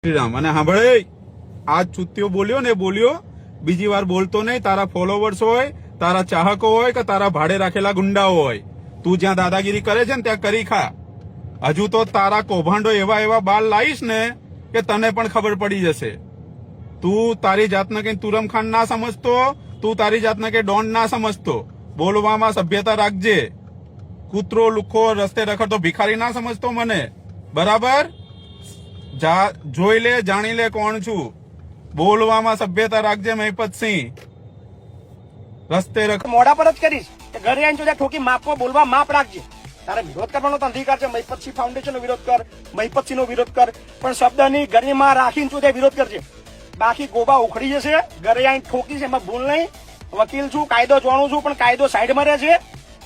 શ્રીરામ અને સાંભળે આજ છુટ્ટીઓ બોલ્યો ને બોલ્યો બીજી વાર બોલતો નહીં. તારા ફોલોવર્સ હોય, તારા ચાહકો હોય કે તારા ભાડે રાખેલા ગુંડાઓ હોય, તું જ્યાં દાદાગીરી કરે છે ને ત્યાં કરી ખા. હજુ તો તારા કૌભાંડો એવા એવા બાલ લાવીશ ને કે તને પણ ખબર પડી જશે. તું તારી જાતને કઈ તુરમ ખાન ના સમજતો, તું તારી જાતને કઈ ડોન ના સમજતો. બોલવામાં સભ્યતા રાખજે. કૂતરો લુખો રસ્તે રખડતો ભિખારી ના સમજતો મને, બરાબર? જોઈ લે, જાણી લે કોણ છું. બોલવામાં સભ્યતા રાખજે મહિપતસિંહ. રસ્તે મોડા પર જ કરીશ ઘરે આવીને ઠોકી માપમાં બોલવા માપ રાખજે. તારે વિરોધ કરવાનો તો અધિકાર છે. મહિપતસિંહ ફાઉન્ડેશન નો વિરોધ કર, મહિપતસિંહ નો વિરોધ કર, પણ શબ્દની ગરિમા રાખીને તું વિરોધ કરજે. બાકી ગોબા ઉખડી જશે. ઘરે આવીને ઠોકીશ એમાં ભૂલ નહીં. વકીલ છું, કાયદો જાણું છું, પણ કાયદો સાઈડમાં રહે છે.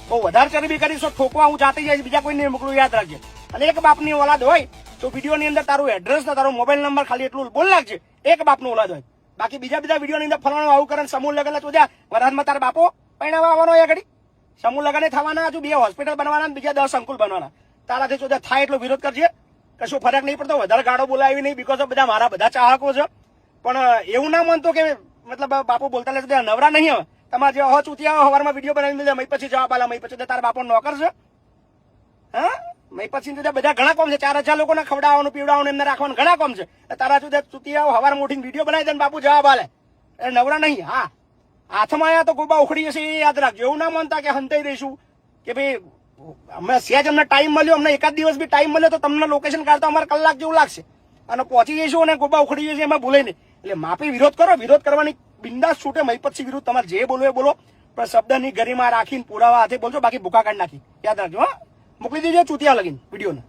બહુ વધારે ચરબી કરીશ ઠોકવા હું જાતી જઈશ, બીજા કોઈ નહીં મોકલું. યાદ રાખજે. અને એક બાપની ઓલાદ હોય તો વિડીયો ની અંદર તારું એડ્રેસ ને તારો મોબાઈલ નંબર ખાલી એટલું બોલ નાખજે. એક બાપનું ઓલાદ હોય. બાકી બીજા વિડીયો ની અંદર ફલાણું આવું કરે સમૂહ લગન તો વરસાદમાં તારા બાપો પહેણાવા આવવાનો એ ઘડી સમૂહ લગને થવાના. હજુ 2 હોસ્પિટલ બનવાના, બીજા 10 અંકુલ બનવાના. તારાથી તો થાય એટલો વિરોધ કરજે. કશું ફરક નહીં પડતો. વધારે ગાડો બોલાવી નહીં, બીકોઝ ઓફ બધા મારા બધા ચાહકો છે. પણ એવું ના માનતો કે મતલબ બાપુ બોલતા લે નવરા નહીં. હવે તમારે જે ચૂતિયા હવારમાં વિડીયો બનાવી દે, મય પછી જવાબ આલા, મય પછી તારા બાપો નોકર છે. હા, મય પછી બધા ઘણા કોમ છે. 4000 લોકોને ખવડાવવાનું પીવડાવવાનું એમને રાખવાનું ઘણા કોમ છે. તારા ચૂતિયા હવાર મોટી વિડીયો બનાવી દે, બાપુ જવાબ આલે. એ નવરા નહીં. હા, હાથમાં આયા તો ગોબા ઉખડી જશે, એ યાદ રાખજો. એવું ના માનતા કે હંતાઈ દઈશું કે ભાઈ અમે સહેજ અમને ટાઈમ મળ્યો, અમને એકાદ દિવસ બી ટાઈમ મળ્યો તો તમને લોકેશન કાઢતા અમારે કલાક જેવું લાગશે અને પહોંચી જઈશું અને ગોબા ઉખડી જશે, એમાં ભૂલે નહીં. એટલે માપી વિરોધ કરો. વિરોધ કરવાની બિંદાસ છૂટે. મહિપતસિંહ વિરુદ્ધ તમારે જે બોલવો એ બોલો, પણ શબ્દની ગરિમા રાખીને પુરાવા હાથે બોલજો. બાકી ભૂકા કાઢી નાખી યાદ રાખજો. હા, મોકલી દેજો ચૂતિયા લગીને વિડીયોને.